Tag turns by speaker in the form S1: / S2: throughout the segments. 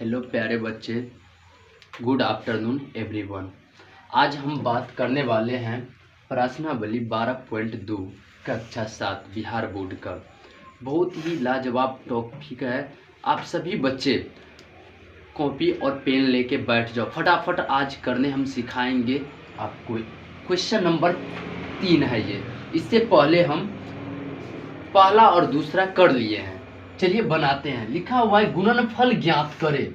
S1: Hello प्यारे बच्चे, good afternoon everyone. आज हम बात करने वाले हैं प्रश्नावली 12.2 कक्षा 7 बिहार बोर्ड का। बहुत ही लाजवाब टॉपिक है। आप सभी बच्चे कॉपी और पेन लेके बैठ जाओ, फटाफट आज करने हम सिखाएंगे आपको। क्वेश्चन नंबर 3 है ये। इससे पहले हम पहला और दूसरा कर लिए हैं। चलिए बनाते हैं। लिखा हुआ है गुणनफल ज्ञात करें।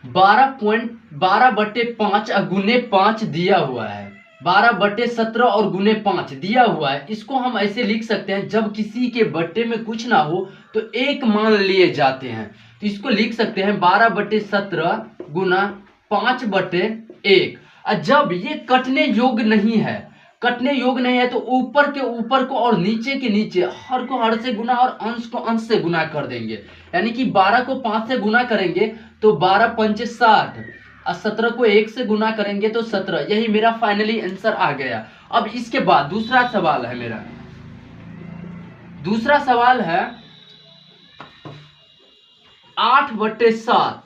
S1: 12.12/5 गुने 5 दिया हुआ है। 12/17 और गुने 5 दिया हुआ है। इसको हम ऐसे लिख सकते हैं, जब किसी के बट्टे में कुछ ना हो तो एक मान लिए जाते हैं। तो इसको लिख सकते हैं 12/17 गुना 5/1। और जब ये कटने योग्य नहीं है, तो ऊपर के ऊपर को और नीचे के नीचे हर को हर से गुना और अंश को अंश से गुना कर देंगे। यानी कि 12 को 5 से गुना करेंगे तो 12 पंचे 60 और 17 को 1 से गुना करेंगे तो 17। यही मेरा फाइनली आंसर आ गया। अब इसके बाद दूसरा सवाल है मेरा। दूसरा सवाल है 8/7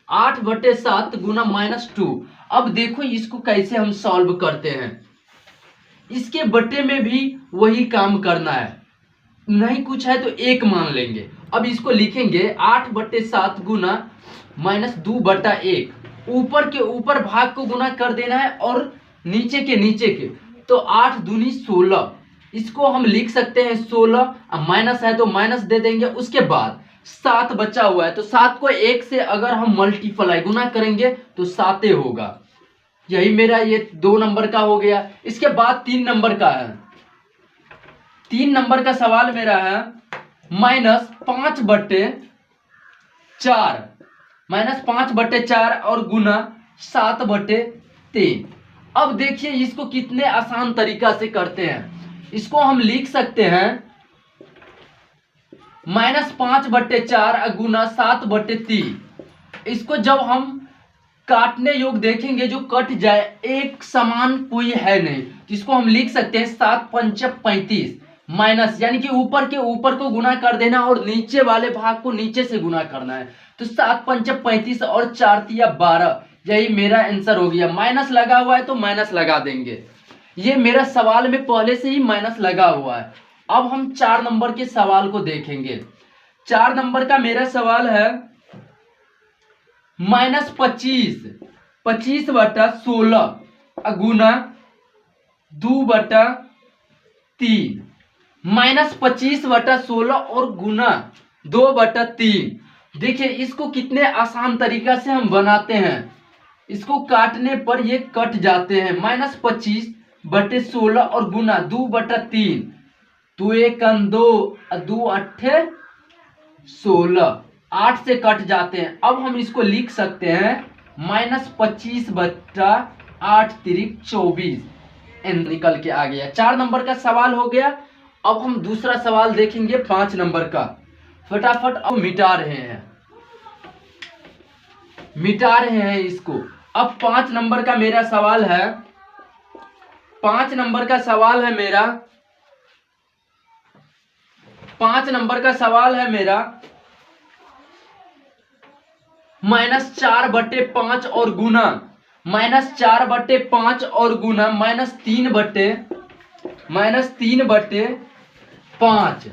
S1: 8/7 गुना -2। अब देखो इसको कैसे हम सॉल्व करते हैं। इसके बट्टे में भी वही काम करना है, नहीं कुछ है तो एक मान लेंगे। अब इसको लिखेंगे 8/7 गुना -2/1। ऊपर के ऊपर भाग को गुना कर देना है और नीचे के नीचे के, तो 8 दूनी 16। इसको हम लिख सकते हैं 16। माइनस है तो माइनस दे देंगे। उसके बाद 7 बचा हुआ है, तो 7 को 1 से अगर हम मल्टीप्लाई गुना करेंगे तो 7 होगा। यही मेरा ये 2 नंबर का हो गया। इसके बाद 3 नंबर का है। 3 नंबर का सवाल मेरा है -5/4 और गुना 7/3। अब देखिए इसको कितने आसान तरीका से करते हैं। इसको हम लिख सकते हैं -5/4 गुना 7/3। इसको जब हम काटने योग देखेंगे जो कट जाए, एक समान कोई है नहीं, तो इसको हम लिख सकते हैं 7 पंचे 35 माइनस, यानी कि ऊपर के ऊपर को गुना कर देना और नीचे वाले भाग को नीचे से गुना करना है। तो 7 पंचे 35 और 4 तिया 12। यही मेरा आंसर हो गया। माइनस लगा हुआ है तो माइनस लगा देंगे। ये मेरा सवाल में पहले से ही माइनस लगा हुआ है। अब हम 4 नंबर के सवाल को देखेंगे। 4 नंबर का मेरा सवाल है -25/16 गुना 2/3। -25/16 और गुना 2/3। देखिए इसको कितने आसान तरीका से हम बनाते हैं। इसको काटने पर ये कट जाते हैं। -25/16 और गुना 2/3। 2 1 2 2 8 16। 8 से कट जाते हैं। अब हम इसको लिख सकते हैं -25/8 तिरिक 24। निकल के आ गया। 4 नंबर का सवाल हो गया। अब हम दूसरा सवाल देखेंगे 5 नंबर का। फटाफट अब मिटा रहे हैं इसको। अब 5 नंबर का मेरा सवाल है। 5 नंबर का सवाल है मेरा। 5 नंबर का सवाल है मेरा -4/5 और गुना -4/5 और गुना -3/5।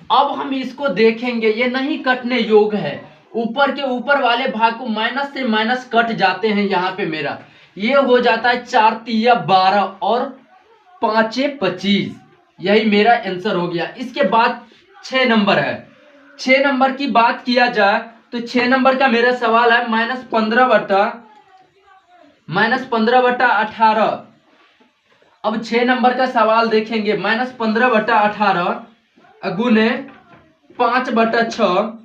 S1: अब हम इसको देखेंगे, ये नहीं कटने योग्य है। ऊपर के ऊपर वाले भाग को माइनस से माइनस कट जाते हैं। यहाँ पे मेरा ये हो जाता है 4 तिया 12 और 5 25। यही मेरा आंसर हो गया। इसके बाद 6 नंबर है। 6 नंबर की बात किया जाए तो 6 नंबर का मेरा सवाल है -15/18। अब 6 नंबर का सवाल देखेंगे। -15/18 गुने 5/6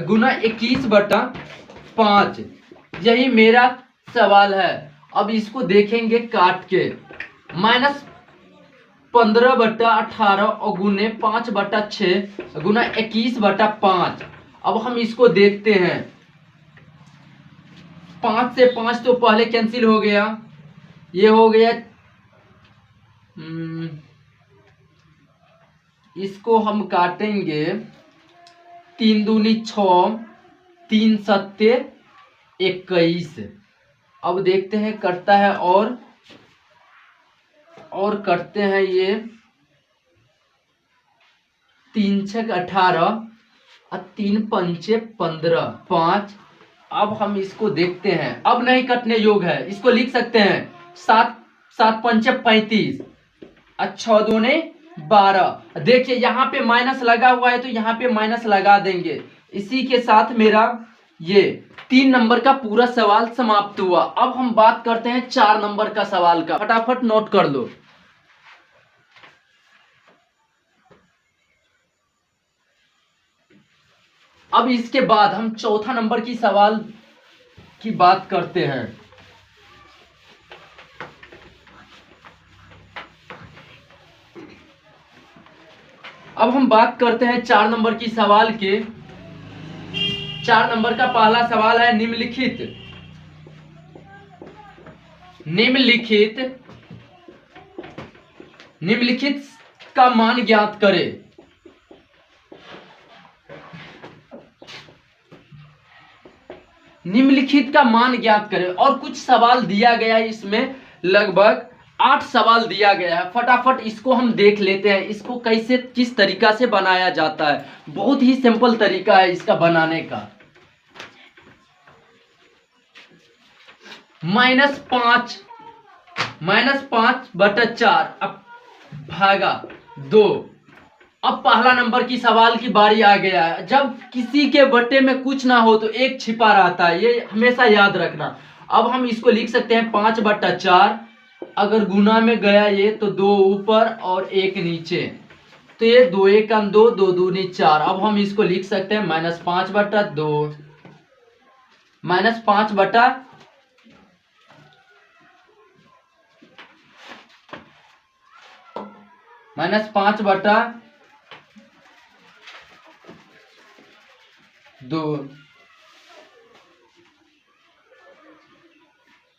S1: गुना 21/5। यही मेरा सवाल है। अब इसको देखेंगे काट के। -15/18 और गुने 5/6 गुना 21/5। अब हम इसको देखते हैं। 5 से 5 तो पहले कैंसिल हो गया। ये हो गया। इसको हम काटेंगे। 3 दूनी 6 3 सत्ते 21। अब देखते हैं कटता है और करते हैं ये 3 छक 18 और 3 पंचे 15 5। अब हम इसको देखते हैं, अब नहीं कटने योग्य है, इसको लिख सकते हैं 7 पंचे 35 और 6 दूने 12। देखिए यहाँ पे माइनस लगा हुआ है तो यहाँ पे माइनस लगा देंगे। इसी के साथ मेरा ये 3 नंबर का पूरा सवाल समाप्त हुआ। अब हम बात करते हैं 4 नंबर का सवाल का, फटाफट नोट कर लो। अब इसके बाद हम चौथा नंबर की सवाल की बात करते हैं। अब हम बात करते हैं 4 नंबर की सवाल के। 4 नंबर का पहला सवाल है निम्नलिखित का मान ज्ञात करें। निम्नलिखित का मान ज्ञात करें और कुछ सवाल दिया गया है, इसमें लगभग 8 सवाल दिया गया है। फटाफट इसको हम देख लेते हैं, इसको कैसे किस तरीका से बनाया जाता है। बहुत ही सिंपल तरीका है इसका बनाने का। -5/4 अब भागा 2। अब पहला नंबर की सवाल की बारी आ गया है। जब किसी के बट्टे में कुछ ना हो तो एक छिपा रहता है, ये हमेशा याद रखना। अब हम इसको लिख सकते हैं 5/4। अगर गुना में गया ये तो 2 ऊपर और 1 नीचे, तो ये 2 1 2, 2 दूनी 4। अब हम इसको लिख सकते हैं -5/2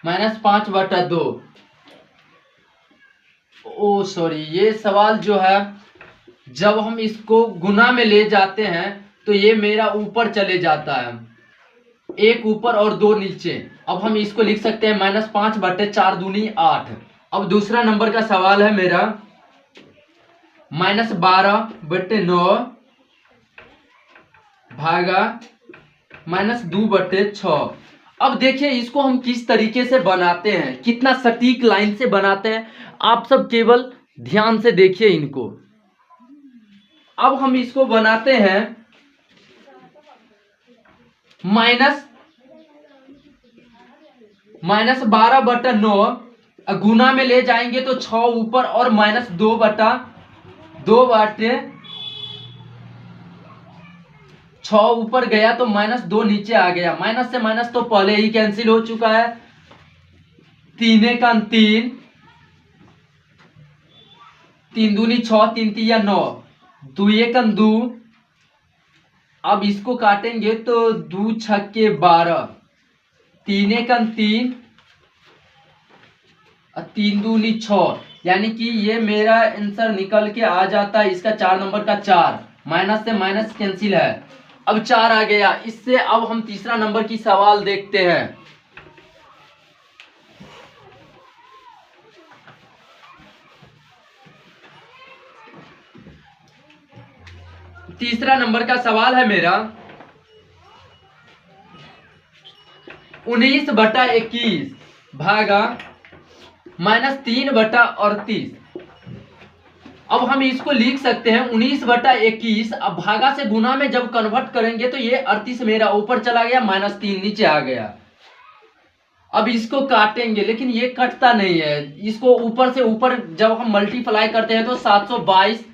S1: -5/2। ओ सॉरी, ये सवाल जो है जब हम इसको गुना में ले जाते हैं तो ये मेरा ऊपर चले जाता है, 1 ऊपर और 2 नीचे। अब हम इसको लिख सकते हैं -5/4 दूनी 8। अब दूसरा नंबर का सवाल है मेरा -12/9 भागा -2/6। अब देखिए इसको हम किस तरीके से बनाते हैं, कितना सटीक लाइन से बनाते हैं, आप सब केवल ध्यान से देखिए इनको। अब हम इसको बनाते हैं -12/9 गुना में ले जाएंगे तो 6 ऊपर और -2/6 ऊपर गया तो -2 नीचे आ गया। माइनस से माइनस तो पहले ही कैंसिल हो चुका है। 3 1 3, 3 दूनी 6, 3 3 9, 2 1 2। अब इसको काटेंगे तो 2 6 12, 3 1 3 और 3 दूनी 6, यानी कि ये मेरा आंसर निकल के आ जाता है इसका 4 नंबर का 4। माइनस से माइनस कैंसिल है, अब 4 आ गया। इससे अब हम तीसरा नंबर की सवाल देखते हैं। तीसरा नंबर का सवाल है मेरा 19/21 भागा -3/38। अब हम इसको लिख सकते हैं 19/21। अब भागा से गुना में जब कन्वर्ट करेंगे तो ये 38 मेरा ऊपर चला गया, -3 नीचे आ गया। अब इसको काटेंगे लेकिन ये कटता नहीं है। इसको ऊपर से ऊपर जब हम मल्टीप्लाई करते हैं तो 722,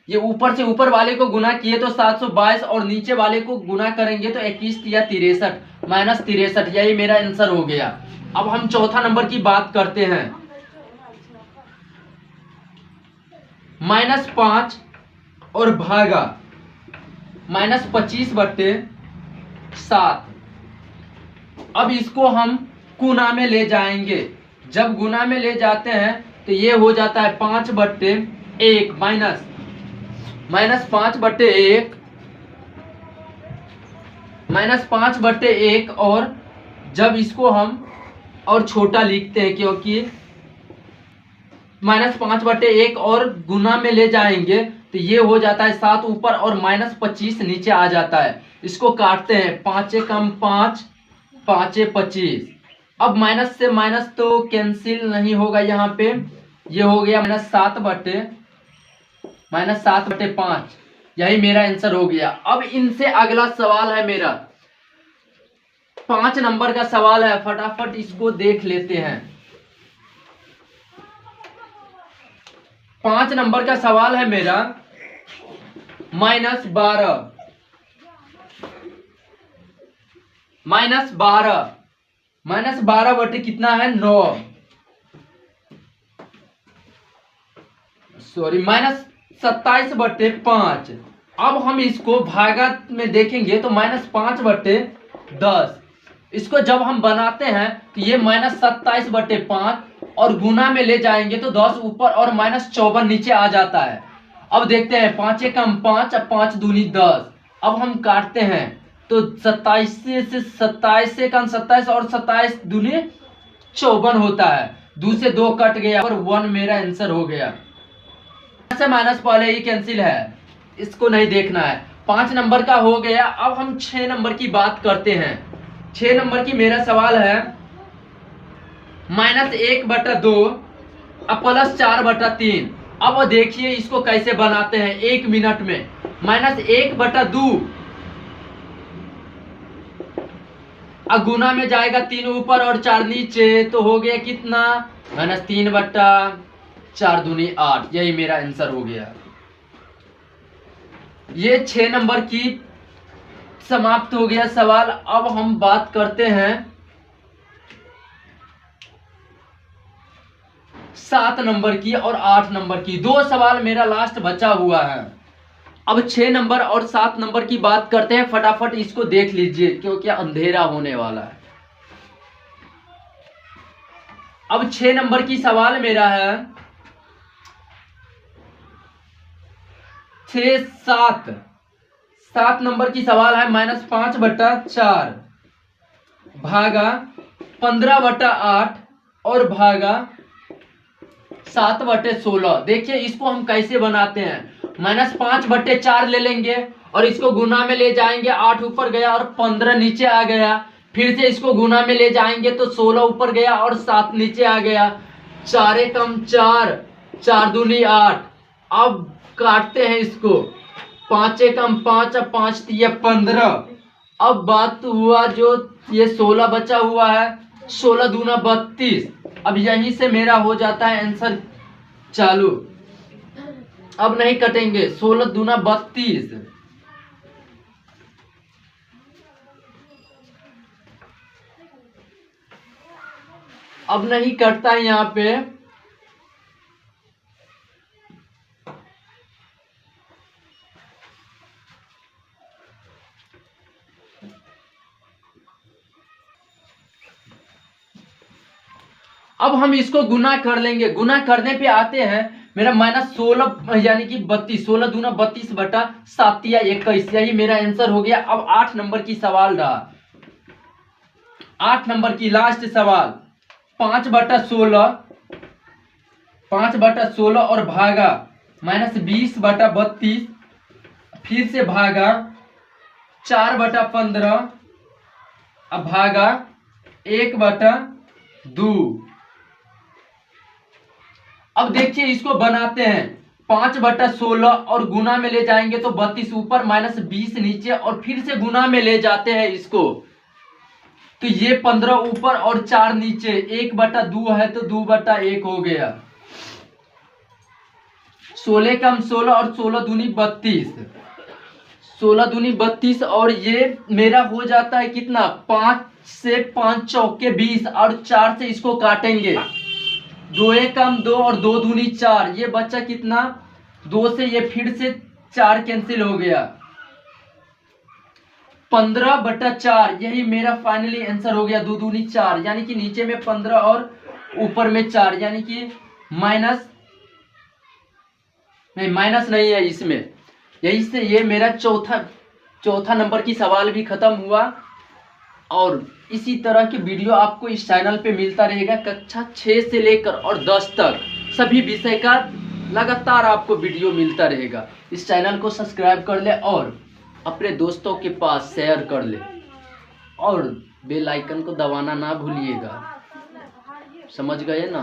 S1: ये ऊपर से ऊपर वाले को गुना किए तो 722 और नीचे वाले को गुना करेंगे तो 21 या 63 -63, यही मेरा आंसर हो गया। अब हम चौथा नंबर की बात करते हैं। -5 और भागा -25/7। अब इसको हम गुना में ले जाएंगे। जब गुना में ले जाते हैं तो ये हो जाता है 5/1 -5/1 -5/1 और जब इसको हम और छोटा लिखते हैं क्योंकि -5/1 और गुना में ले जाएंगे तो ये हो जाता है 7 ऊपर और -25 नीचे आ जाता है। इसको काटते हैं, 5 कम 5, 5 25। अब माइनस से माइनस तो कैंसिल नहीं होगा यहाँ पे, ये हो गया -7/5, यही मेरा आंसर हो गया। अब इनसे अगला सवाल है मेरा 5 नंबर का सवाल है, फटाफट इसको देख लेते हैं। 5 नंबर का सवाल है मेरा -12 -12 कितना है 9, सॉरी -27/5। अब हम इसको भागा में देखेंगे तो -5/10। इसको जब हम बनाते हैं तो ये -27/5 और गुना में ले जाएंगे तो 10 ऊपर और -54 नीचे आ जाता है। अब देखते हैं, 5 कम 5, 5 दूनी 10। अब हम काटते हैं तो 27 से 27 और 27 दूनी 54 होता है। 2 से 2 कट गया और 1 मेरा आंसर हो गया। से माइनस पहले ही कैंसिल है, इसको नहीं देखना है। 5 नंबर का हो गया। अब हम 6 नंबर की बात करते हैं। 6 नंबर की मेरा सवाल है -1/2 +4/3। अब देखिए इसको कैसे बनाते हैं 1 मिनट में। -1/2 गुना में जाएगा 3 ऊपर और 4 नीचे, तो हो गया कितना -3/4 दूनी 8, यही मेरा आंसर हो गया। ये 6 नंबर की समाप्त हो गया सवाल। अब हम बात करते हैं 7 नंबर की और 8 नंबर की। 2 सवाल मेरा लास्ट बचा हुआ है। अब 6 नंबर और 7 नंबर की बात करते हैं, फटाफट इसको देख लीजिए क्योंकि अंधेरा होने वाला है। अब 6 नंबर की सवाल मेरा है 7 नंबर की सवाल है -5/4 भागा 15/8 और भागा 7/16। देखिए इसको हम कैसे बनाते हैं। -5/4 ले लेंगे और इसको गुना में ले जाएंगे, 8 ऊपर गया और 15 नीचे आ गया। फिर से इसको गुना में ले जाएंगे तो 16 ऊपर गया और 7 नीचे आ गया। 4 कम 4, 4 दूनी 8। अब काटते हैं इसको, 5 कम 5, 5 तिया 15। अब बात हुआ जो ये 16 बचा हुआ है, 16 दूना 32। अब यहीं से मेरा हो जाता है आंसर चालू। अब नहीं कटेंगे, 16 दूना 32। अब नहीं कटता है यहाँ पे। अब हम इसको गुना कर लेंगे। गुना करने पे आते हैं मेरा -16 यानी कि 32, 16 दूना 32/7 या 21, यही मेरा आंसर हो गया। अब 8 नंबर की सवाल रहा। 8 नंबर की लास्ट सवाल 5/16 और भागा -20/32, फिर से भागा 4/15 अब भागा 1/2। अब देखिए इसको बनाते हैं 5/16 और गुना में ले जाएंगे तो 32 ऊपर -20 नीचे और फिर से गुना में ले जाते हैं इसको तो ये 15 ऊपर और 4 नीचे, 1/2 है तो 2/1 हो गया। 16 कम 16 और 16 दूनी 32, 16 दूनी 32 और ये मेरा हो जाता है कितना 5 से 5 चौके 20 और 4 से इसको काटेंगे। 2 कम 2 और 2 दूनी 4, ये बच्चा कितना 2 से ये फिर से 4 कैंसिल हो गया। 15/4 यही मेरा फाइनली आंसर हो गया। 2 दूनी 4 यानी कि नीचे में 15 और ऊपर में 4 यानी कि माइनस नहीं है इसमें, यही से ये मेरा चौथा नंबर की सवाल भी खत्म हुआ। और इसी तरह की वीडियो आपको इस चैनल पे मिलता रहेगा। कक्षा 6 से लेकर और 10 तक सभी विषय का लगातार आपको वीडियो मिलता रहेगा। इस चैनल को सब्सक्राइब कर ले और अपने दोस्तों के पास शेयर कर ले और बेल आइकन को दबाना ना भूलिएगा। समझ गए ना।